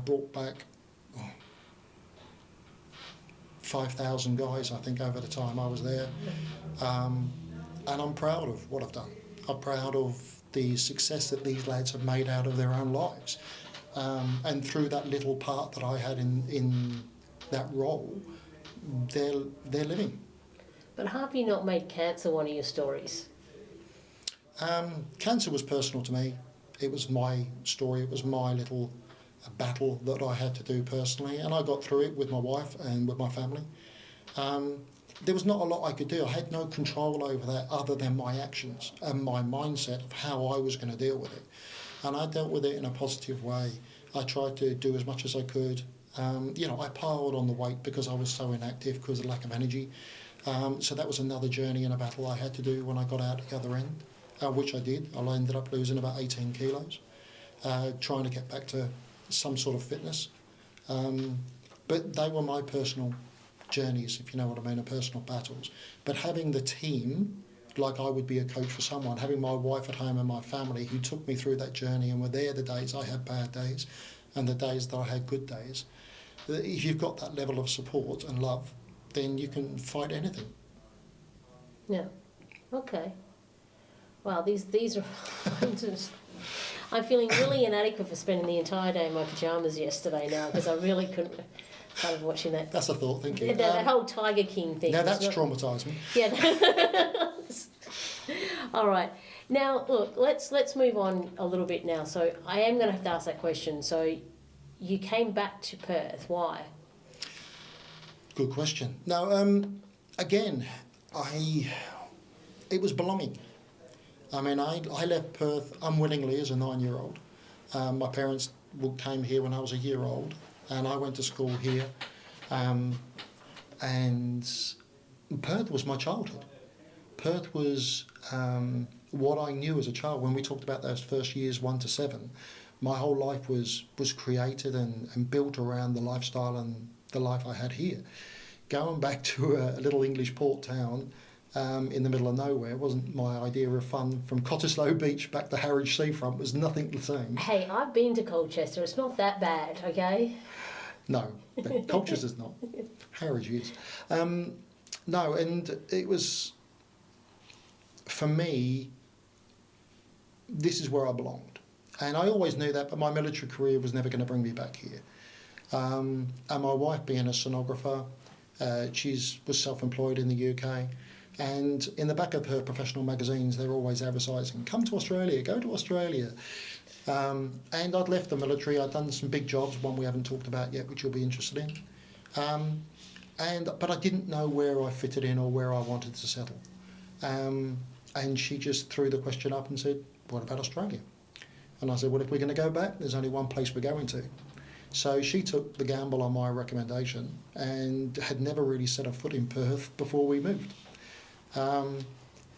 brought back 5,000 guys, I think, over the time I was there. And I'm proud of what I've done. I'm proud of the success that these lads have made out of their own lives. And through that little part that I had in that role, they're living. But have you not made cancer one of your stories? Cancer was personal to me. It was my story. It was my little battle that I had to do personally, and I got through it with my wife and with my family. There was not a lot I could do. I had no control over that other than my actions and my mindset of how I was going to deal with it. And I dealt with it in a positive way. I tried to do as much as I could. I piled on the weight because I was so inactive because of lack of energy. So that was another journey and a battle I had to do when I got out the other end, which I did. I ended up losing about 18 kilos, trying to get back to some sort of fitness. But they were my personal journeys, if you know what I mean, and personal battles. But having the team, like I would be a coach for someone, having my wife at home and my family who took me through that journey and were there the days I had bad days and the days that I had good days, if you've got that level of support and love, then you can fight anything. Yeah. Okay. Wow, these are... I'm feeling really inadequate for spending the entire day in my pyjamas yesterday now because I really couldn't... kind of watching that. That's a thought, thank you. That whole Tiger King thing. Now that's traumatised me. Yeah. All right. Now, look, let's move on a little bit now. So I am going to have to ask that question. So you came back to Perth. Why? Good question. Now, again, it was belonging. I mean, I left Perth unwillingly as a 9-year-old. My parents came here when I was a year old, and I went to school here. And Perth was my childhood. Perth was what I knew as a child. When we talked about those first years, 1 to 7, my whole life was created and built around the lifestyle and the life I had here. Going back to a little English port town in the middle of nowhere wasn't my idea of fun. From Cottesloe Beach back to Harwich seafront was nothing the same. Hey, I've been to Colchester. It's not that bad, okay? No, Colchester's not. Harwich is. No, and it was, for me, this is where I belonged. And I always knew that, but my military career was never going to bring me back here. And my wife being a sonographer, she was self-employed in the UK. And in the back of her professional magazines, they're always advertising, come to Australia, go to Australia. And I'd left the military, I'd done some big jobs, one we haven't talked about yet, which you'll be interested in. But I didn't know where I fitted in or where I wanted to settle. And she just threw the question up and said, what about Australia? And I said, well, if we're going to go back, there's only one place we're going to. So she took the gamble on my recommendation and had never really set a foot in Perth before we moved.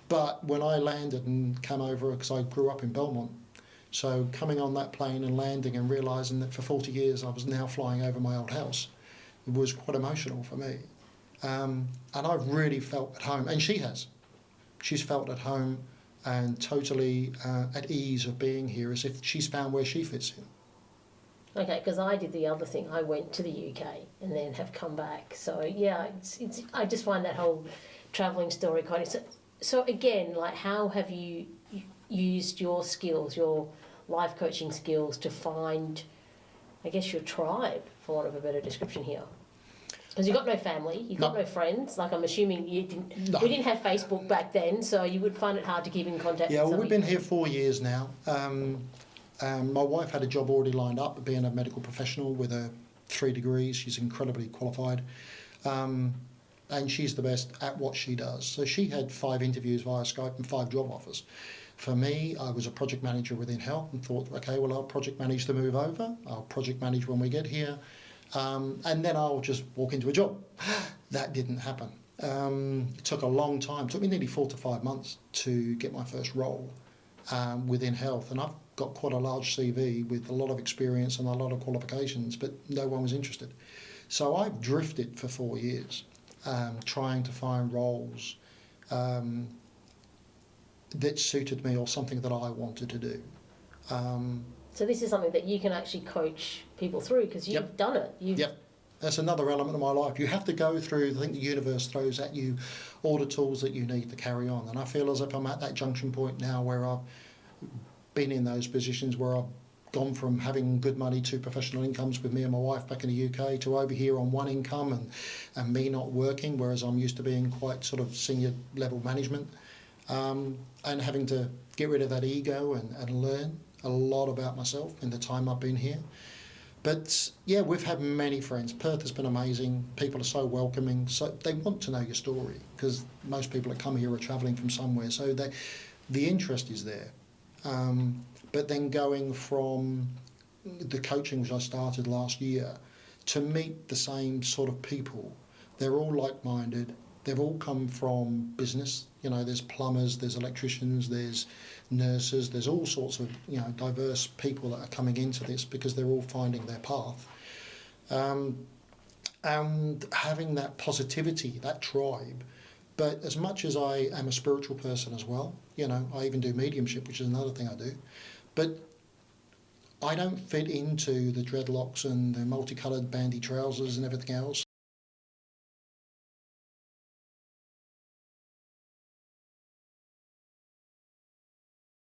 But when I landed and came over, because I grew up in Belmont, so coming on that plane and landing and realising that for 40 years I was now flying over my old house, it was quite emotional for me. And I've really felt at home, and she has. She's felt at home and totally at ease of being here, as if she's found where she fits in. Okay, because I did the other thing. I went to the UK and then have come back. So yeah, it's I just find that whole travelling story quite. So again, like, how have you used your skills, your life coaching skills, to find, I guess, your tribe, for want of a better description here? Because you've got no family, you've got no friends. Like, I'm assuming you didn't. No. We didn't have Facebook back then, so you would find it hard to keep in contact. Yeah, with well, we've been here 4 years now. My wife had a job already lined up, being a medical professional with 3 degrees. She's incredibly qualified. And she's the best at what she does. So she had 5 interviews via Skype and 5 job offers. For me, I was a project manager within health and thought, okay, well, I'll project manage the move over. I'll project manage when we get here. And then I'll just walk into a job. That didn't happen. It took a long time. It took me nearly 4 to 5 months to get my first role within health. And I've got quite a large CV with a lot of experience and a lot of qualifications, but no one was interested. So I've drifted for 4 years, trying to find roles that suited me or something that I wanted to do. So this is something that you can actually coach people through because you've Yep. done it. Yep. That's another element of my life. You have to go through, I think the universe throws at you all the tools that you need to carry on. And I feel as if I'm at that junction point now where I've been in those positions where I've gone from having good money to professional incomes with me and my wife back in the UK to over here on one income and me not working, whereas I'm used to being quite sort of senior level management, and having to get rid of that ego and learn a lot about myself in the time I've been here. But yeah, we've had many friends. Perth has been amazing. People are so welcoming. So they want to know your story because most people that come here are travelling from somewhere. So the interest is there. But then going from the coaching which I started last year to meet the same sort of people, they're all like-minded. They've all come from business. You know, there's plumbers, there's electricians, there's nurses, there's all sorts of, you know, diverse people that are coming into this because they're all finding their path. And having that positivity, that tribe. But as much as I am a spiritual person as well, you know, I even do mediumship, which is another thing I do. But I don't fit into the dreadlocks and the multicoloured bandy trousers and everything else.